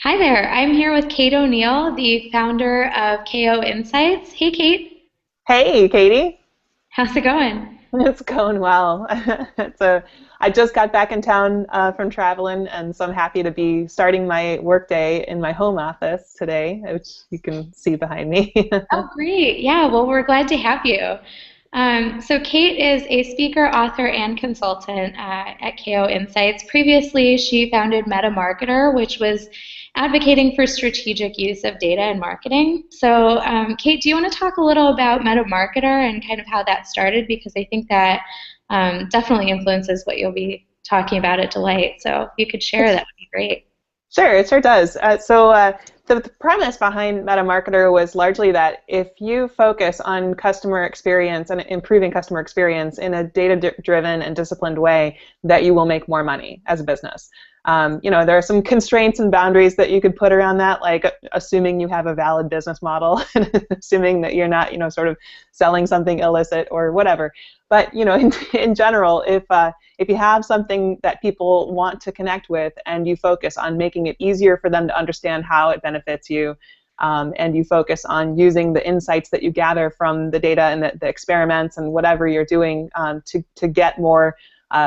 Hi there. I'm here with Kate O'Neill, the founder of KO Insights. Hey, Kate. Hey, Katie. How's it going? It's going well. I just got back in town from traveling, and so I'm happy to be starting my workday in my home office today, which you can see behind me. Oh, great. Yeah, well, we're glad to have you. So, Kate is a speaker, author, and consultant at KO Insights. Previously, she founded Metamarketer, which was advocating for strategic use of data in marketing. So, Kate, do you want to talk a little about Metamarketer and kind of how that started? Because I think that definitely influences what you'll be talking about at Delight. So, if you could share, that would be great. Sure, it sure does. The premise behind MetaMarketer was largely that if you focus on customer experience and improving customer experience in a data-driven and disciplined way, that you will make more money as a business. There are some constraints and boundaries that you could put around that, like assuming you have a valid business model and assuming that you're not, sort of selling something illicit or whatever. But in general, if you have something that people want to connect with and you focus on making it easier for them to understand how it benefits you, and you focus on using the insights that you gather from the data and the experiments and whatever you're doing to get more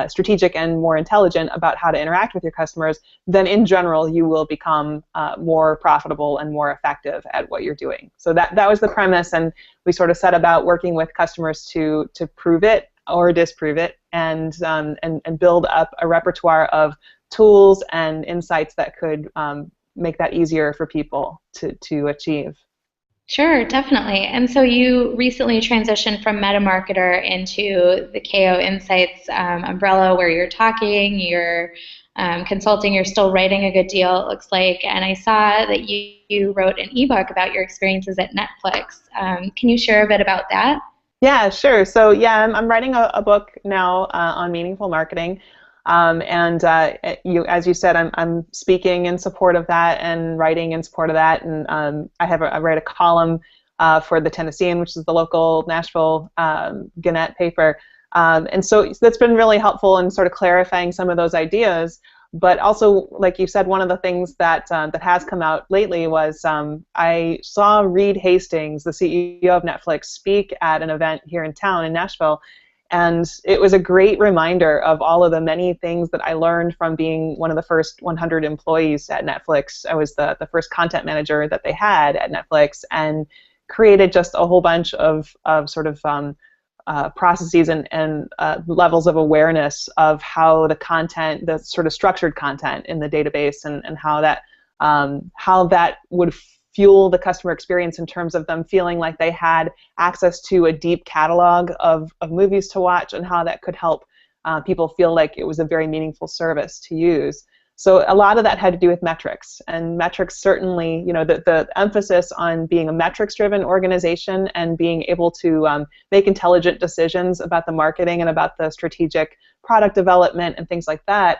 strategic and more intelligent about how to interact with your customers, then in general you will become more profitable and more effective at what you're doing. So that was the premise, and we sort of set about working with customers to prove it or disprove it, and build up a repertoire of tools and insights that could make that easier for people to achieve. Sure, definitely. And so you recently transitioned from MetaMarketer into the KO Insights umbrella where you're talking, you're consulting, you're still writing a good deal, it looks like. And I saw that you wrote an ebook about your experiences at Netflix. Can you share a bit about that? Yeah, sure. So yeah, I'm writing a book now on meaningful marketing, and as you said, I'm speaking in support of that and writing in support of that, and I write a column for the Tennessean, which is the local Nashville Gannett paper, and so that's been really helpful in sort of clarifying some of those ideas. But also, like you said, one of the things that has come out lately was I saw Reed Hastings, the CEO of Netflix, speak at an event here in town in Nashville, and it was a great reminder of all of the many things that I learned from being one of the first 100 employees at Netflix. I was the first content manager that they had at Netflix, and created just a whole bunch of sort of processes and levels of awareness of how the content, the sort of structured content in the database, and how that would fuel the customer experience in terms of them feeling like they had access to a deep catalog of movies to watch, and how that could help people feel like it was a very meaningful service to use. So a lot of that had to do with metrics, and metrics certainly, the emphasis on being a metrics-driven organization and being able to make intelligent decisions about the marketing and about the strategic product development and things like that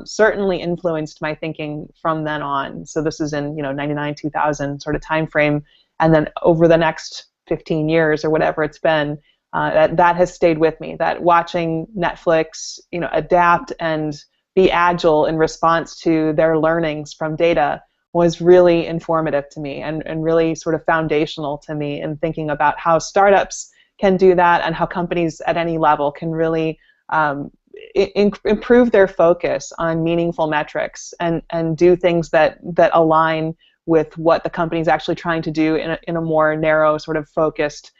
certainly influenced my thinking from then on. So this is in 99, 2000 sort of time frame, and then over the next 15 years or whatever it's been, that has stayed with me. That watching Netflix, adapt and be agile in response to their learnings from data was really informative to me, and really sort of foundational to me in thinking about how startups can do that, and how companies at any level can really improve their focus on meaningful metrics, and do things that align with what the company is actually trying to do in a more narrow, sort of focused,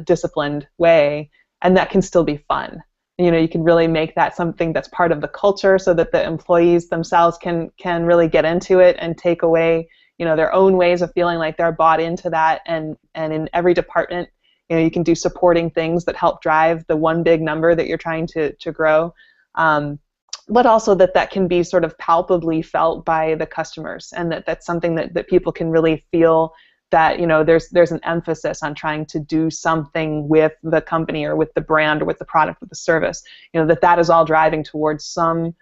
disciplined way, and that can still be fun. You can really make that something that's part of the culture, so that the employees themselves can really get into it and take away their own ways of feeling like they're bought into that, and in every department you can do supporting things that help drive the one big number that you're trying to grow, but also that can be sort of palpably felt by the customers, and that's something that people can really feel, that there's an emphasis on trying to do something with the company or with the brand or with the product or the service, that is all driving towards some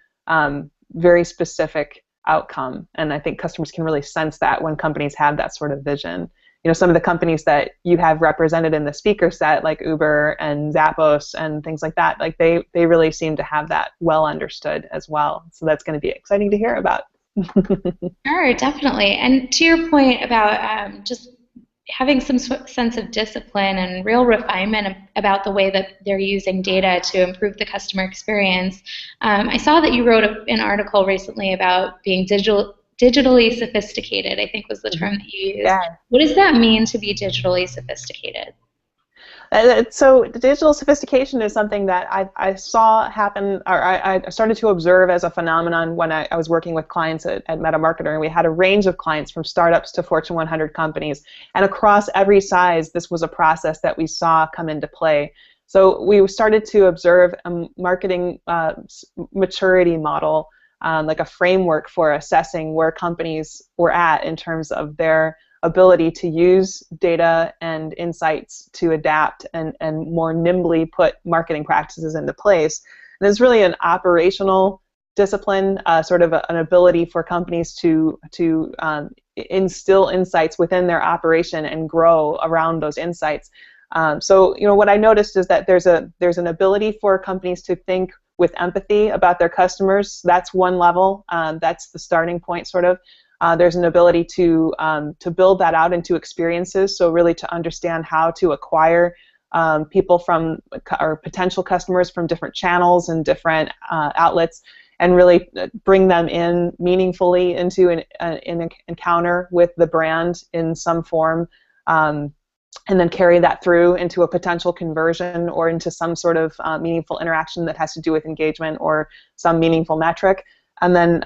very specific outcome. And I think customers can really sense that when companies have that sort of vision. Some of the companies that you have represented in the speaker set, like Uber and Zappos and things like that, like they really seem to have that well understood as well. So that's going to be exciting to hear about. Sure, definitely. And to your point about just having some sense of discipline and real refinement about the way that they're using data to improve the customer experience, I saw that you wrote an article recently about being digitally sophisticated, I think was the term Mhm. that you used. Yeah. What does that mean to be digitally sophisticated? So digital sophistication is something that I saw happen, or I started to observe as a phenomenon when I was working with clients at Metamarketer, and we had a range of clients from startups to Fortune 100 companies, and across every size, this was a process that we saw come into play. So we started to observe a marketing maturity model, like a framework for assessing where companies were at in terms of their ability to use data and insights to adapt and more nimbly put marketing practices into place. And it's really an operational discipline, sort of an ability for companies to instill insights within their operation and grow around those insights. So what I noticed is that there's an ability for companies to think with empathy about their customers. That's one level. That's the starting point, sort of. There's an ability to build that out into experiences, so really to understand how to acquire people from, or potential customers from, different channels and different outlets, and really bring them in meaningfully into an encounter with the brand in some form, and then carry that through into a potential conversion or into some sort of meaningful interaction that has to do with engagement or some meaningful metric. And then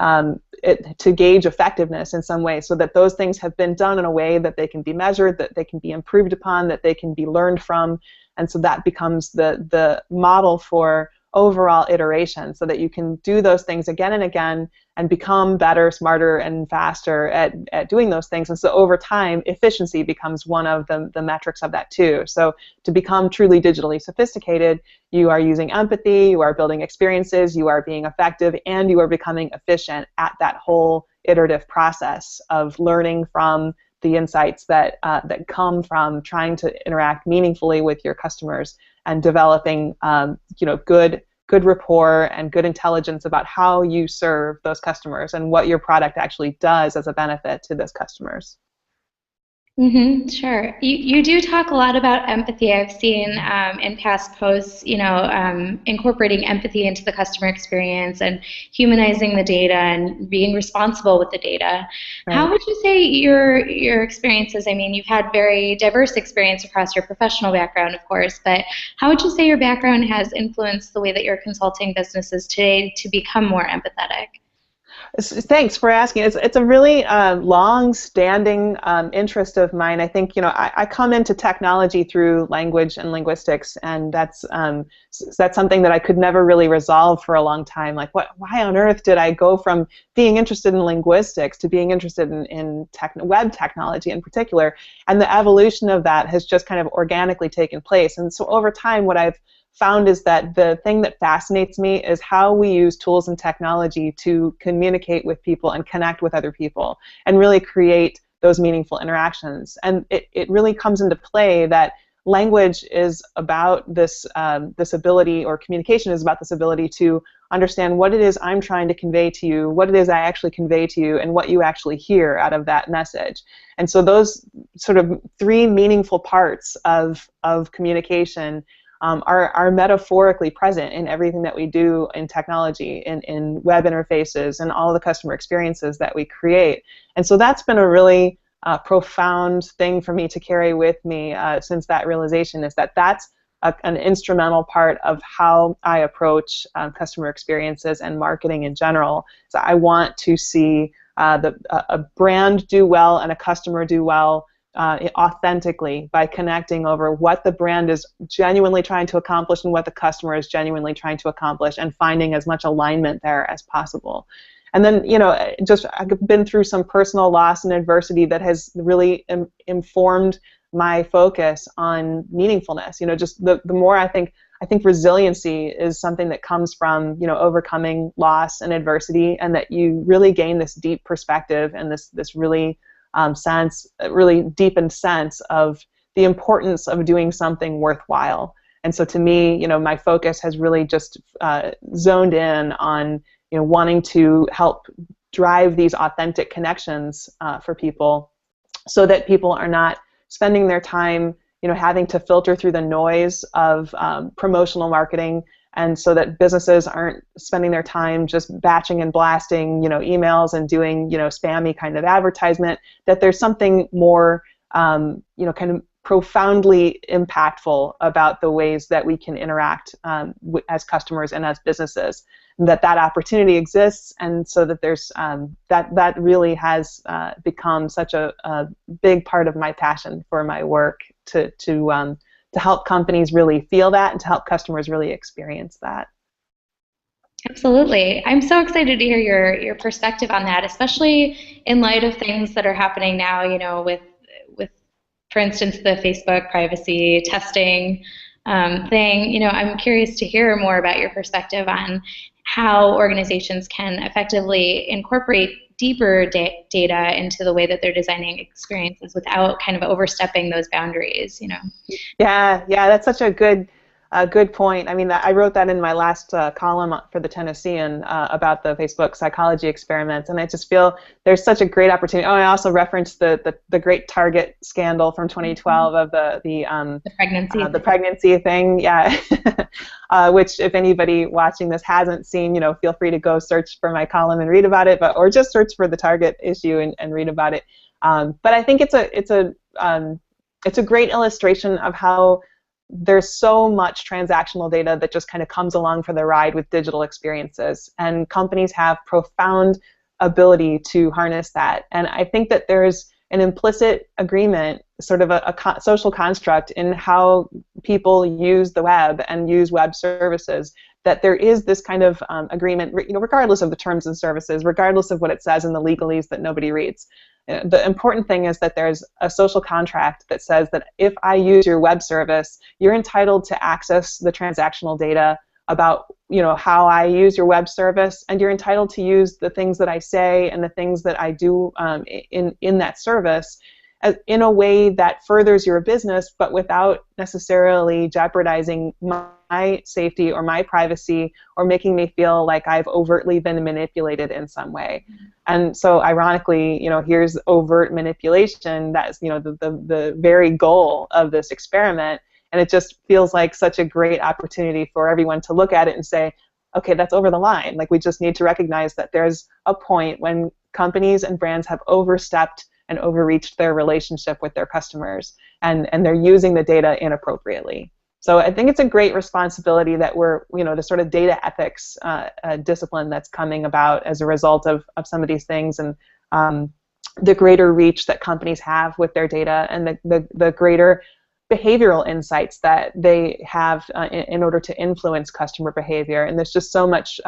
to gauge effectiveness in some way, so that those things have been done in a way that they can be measured, that they can be improved upon, that they can be learned from. And so that becomes the model for overall iteration, so that you can do those things again and again and become better, smarter, and faster at doing those things. And so over time, efficiency becomes one of the metrics of that too. So to become truly digitally sophisticated, you are using empathy, you are building experiences, you are being effective, and you are becoming efficient at that whole iterative process of learning from the insights that come from trying to interact meaningfully with your customers, and developing good rapport and good intelligence about how you serve those customers and what your product actually does as a benefit to those customers. Sure. You do talk a lot about empathy. I've seen in past posts, incorporating empathy into the customer experience and humanizing the data and being responsible with the data. How Right. would you say your experiences? I mean, you've had very diverse experience across your professional background, of course, but how would you say your background has influenced the way that you're consulting businesses today to become more empathetic? Thanks for asking. It's a really long-standing interest of mine. I think I come into technology through language and linguistics, and that's something that I could never really resolve for a long time. Like, why on earth did I go from being interested in linguistics to being interested in web technology in particular? And the evolution of that has just kind of organically taken place. And so over time, what I've found is that the thing that fascinates me is how we use tools and technology to communicate with people and connect with other people and really create those meaningful interactions. And it really comes into play that language is about this ability, or communication is about this ability to understand what it is I'm trying to convey to you, what it is I actually convey to you, and what you actually hear out of that message. And so those sort of three meaningful parts of communication are metaphorically present in everything that we do in technology, in web interfaces, and all the customer experiences that we create. And so that's been a really profound thing for me to carry with me since that realization, is that that's an instrumental part of how I approach customer experiences and marketing in general. So I want to see a brand do well and a customer do well authentically, by connecting over what the brand is genuinely trying to accomplish and what the customer is genuinely trying to accomplish, and finding as much alignment there as possible. And then, just I've been through some personal loss and adversity that has really informed my focus on meaningfulness. Just the more I think resiliency is something that comes from overcoming loss and adversity, and that you really gain this deep perspective and this really really deepened sense of the importance of doing something worthwhile. And so to me, my focus has really just zoned in on wanting to help drive these authentic connections for people, so that people are not spending their time, having to filter through the noise of promotional marketing, and so that businesses aren't spending their time just batching and blasting, emails and doing, spammy kind of advertisement. That there's something more, kind of profoundly impactful about the ways that we can interact as customers and as businesses. That opportunity exists, and so that there's that really has become such a big part of my passion for my work, to help companies really feel that, and to help customers really experience that. Absolutely. I'm so excited to hear your perspective on that, especially in light of things that are happening now, with for instance, the Facebook privacy testing thing. I'm curious to hear more about your perspective on how organizations can effectively incorporate deeper data into the way that they're designing experiences without kind of overstepping those boundaries. Yeah, that's such a good point. I mean, I wrote that in my last column for the Tennessean about the Facebook psychology experiments, and I just feel there's such a great opportunity. Oh, I also referenced the great Target scandal from 2012 of the pregnancy thing. Yeah, which if anybody watching this hasn't seen, feel free to go search for my column and read about it, or just search for the Target issue and read about it. But I think it's a great illustration of how there's so much transactional data that just kind of comes along for the ride with digital experiences, and companies have profound ability to harness that. And I think that there's an implicit agreement, sort of a social construct in how people use the web and use web services, that there is this kind of agreement, regardless of the terms and services, regardless of what it says in the legalese that nobody reads. The important thing is that there's a social contract that says that if I use your web service, you're entitled to access the transactional data about how I use your web service, and you're entitled to use the things that I say and the things that I do in that service in a way that furthers your business, but without necessarily jeopardizing my safety or my privacy, or making me feel like I've overtly been manipulated in some way. And so ironically, here's overt manipulation. That is, the very goal of this experiment. And it just feels like such a great opportunity for everyone to look at it and say, okay, that's over the line. Like, we just need to recognize that there's a point when companies and brands have overstepped and overreached their relationship with their customers, and they're using the data inappropriately. So I think it's a great responsibility that we're, the sort of data ethics discipline that's coming about as a result of some of these things, and the greater reach that companies have with their data, and the greater behavioral insights that they have in order to influence customer behavior. And there's just so much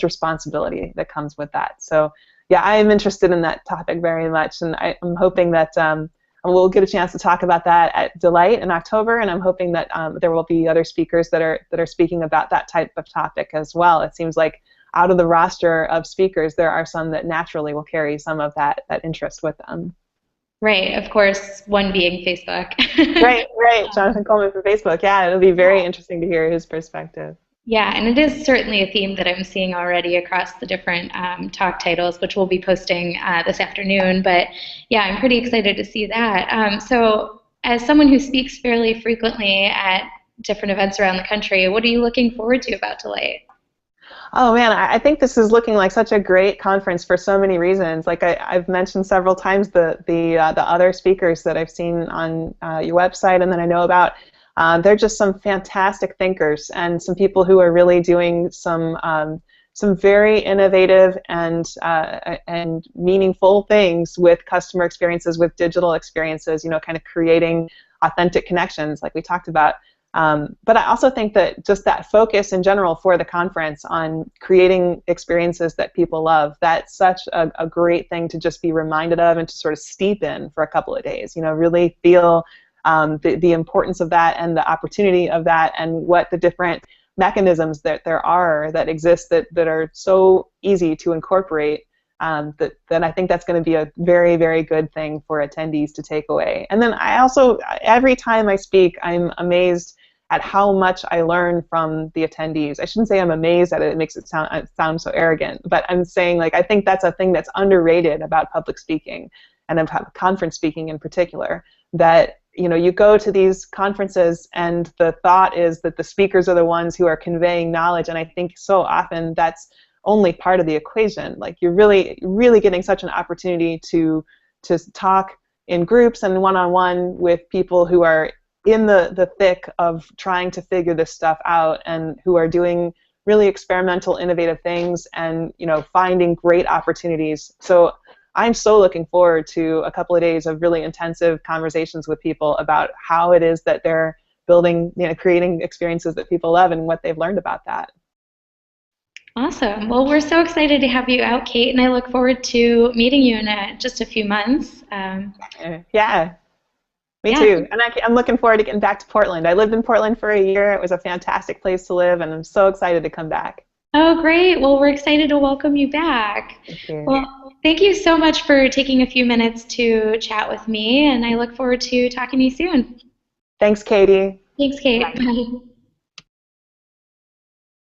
responsibility that comes with that. So yeah, I am interested in that topic very much, and I'm hoping that we'll get a chance to talk about that at Delight in October, and I'm hoping that there will be other speakers that are speaking about that type of topic as well. It seems like out of the roster of speakers, there are some that naturally will carry some of that interest with them. Right, of course, one being Facebook. Right, Jonathan Coleman from Facebook. Yeah, it'll be very interesting to hear his perspective. Yeah, and it is certainly a theme that I'm seeing already across the different talk titles, which we'll be posting this afternoon. But yeah, I'm pretty excited to see that. So as someone who speaks fairly frequently at different events around the country, what are you looking forward to about Delight? Oh man, I think this is looking like such a great conference for so many reasons. Like I've mentioned several times the other speakers that I've seen on your website and that I know about. They're just some fantastic thinkers and some people who are really doing some very innovative and meaningful things with customer experiences, with digital experiences. Kind of creating authentic connections, like we talked about. But I also think that just that focus in general for the conference on creating experiences that people love, that's such a great thing to just be reminded of and to sort of steep in for a couple of days. Really feel the importance of that and the opportunity of that, and what the different mechanisms that there are that exist that are so easy to incorporate. That I think that's going to be a very, very good thing for attendees to take away. And then I also, every time I speak, I'm amazed at how much I learn from the attendees. I shouldn't say I'm amazed at it. It makes it sound so arrogant. But I'm saying, like, I think that's a thing that's underrated about public speaking and about conference speaking in particular. That, you know, you go to these conferences and the thought is that the speakers are the ones who are conveying knowledge. And I think so often that's only part of the equation. Like, you're really getting such an opportunity to talk in groups and one-on-one with people who are in the thick of trying to figure this stuff out and who are doing really experimental, innovative things and, you know, finding great opportunities. So I'm so looking forward to a couple of days of really intensive conversations with people about how it is that they're building, you know, creating experiences that people love and what they've learned about that. Awesome. Well, we're so excited to have you out, Kate, and I look forward to meeting you in just a few months. Yeah, me Yeah. too. And I'm looking forward to getting back to Portland. I lived in Portland for a year. It was a fantastic place to live, and I'm so excited to come back. Oh, great. Well, we're excited to welcome you back. Thank you. Well, thank you so much for taking a few minutes to chat with me, and I look forward to talking to you soon. Thanks, Katie. Thanks, Kate. Bye.